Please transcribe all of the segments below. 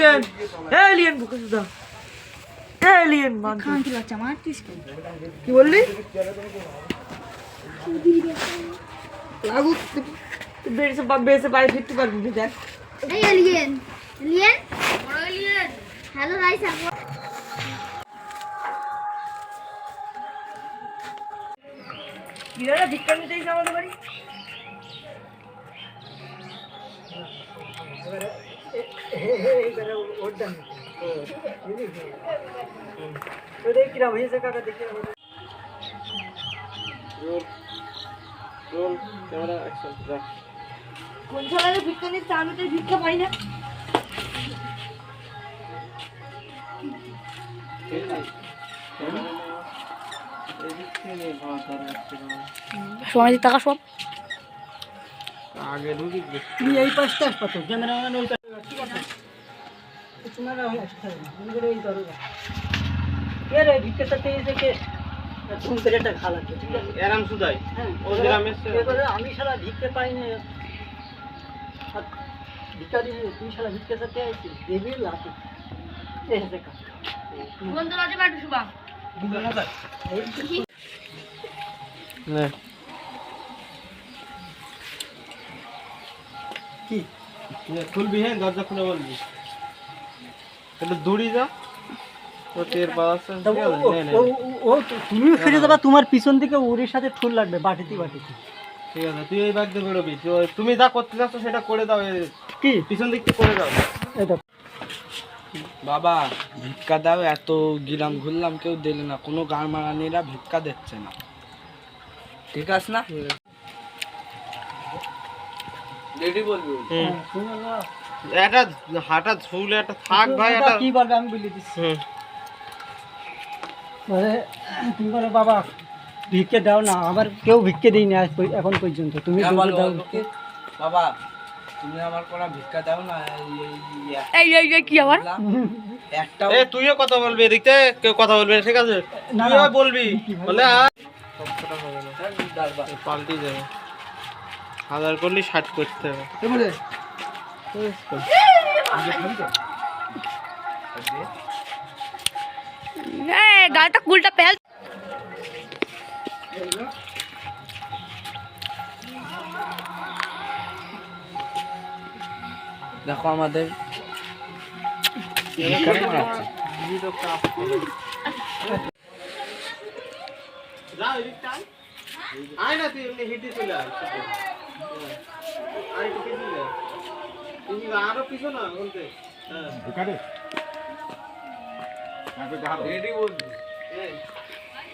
alien alien বুকে সুদা alien মান খান কি বাচ্চা মারতিস কি বললি লাগু বেসে বাইরে ফিরতে পারবি না দেখ এই এলিয়েন এলিয়েন বড় এলিয়েন হ্যালো গাইস কিরা ভিক্ষা নিতে এসে আমাদের বাড়ি কিরা হয়েছে কাকা দেখি রোল ক্যামেরা অ্যাকশন যা কোন ছাড়া ভিক্ষা নিতে আমি তো ভিক্ষা পাই না সময় টাকা সব আগে ঢুকি তুমি এই পাশটা আসতো ক্যামেরাম্যান ওই পাশে ঠিক আছে তোমার আসতে হবে মনে করে এই ধরো কে রে ভিক্ষা সাথে এসে কে ফোন করে একটা খালা ঠিক আছে আরাম সুদাই হ্যাঁ ও গ্রামে আমি সারা ভিক্ষা পাই না ভিক্ষারি তুই সারা ভিক্ষা সাথে আইছিস দেবী লাতি এসে কা বন্ধু রাতে বাটু শুবা না কি খুলবি হ্যাঁ দরজা খুলে বলবি একটু দূরে যা ও তের পাওয়াছে ও তুমি ফিরে যাবা তোমার পিছন দিকে ওর সাথে ঠুল লাগবে বাটিতে ঠিক আছে তুই এই ব্যাগ দিয়ে বেরোবি তুমি যা করতে যাচ্ছ সেটা করে দাও কি পিছন দিক থেকে করে দাও এটা বাবা ভিক্ষা দাও এত গিলাম ঘুরলাম কেউ দিলে না কোনো গান মারানিরা ভিক্ষা দিচ্ছে না ঠিক আছে না রেডি বলবি এটা হাঁটা ঝুল একটা থাক ভাই এটা কি বলবে আমি বলে দিচ্ছি মানে তুমি বলে বাবা ভিক্ষে দাও না আবার কেউ ভিক্ষে দেই না এখন পর্যন্ত তুমি দাও বাবা তুমি আমার কোনো ভিক্ষা দাও না এই কি আবার একটা তুইও কথা বলবি এদিকে কেউ কথা বলবে না ঠিক আছে তুইও বলবি বলে সবটা হবে না পাল্টি যাবে 1000 করলে 60 করতে হবে গালটা কুলটা পেল দেখো আমাদের আরো পিছু না বলতে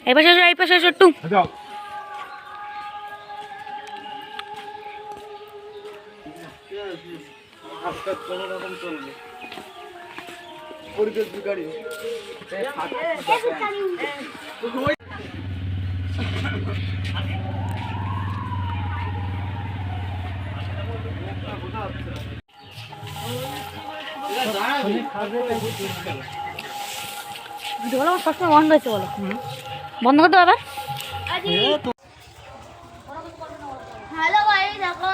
এই পাশে একটু কোনো রকম চলবে পরিবেশ বিগাড়ি সবসময় বন্ধ হয়েছে বলো বন্ধ করতে আবার হ্যালো ভাই দেখো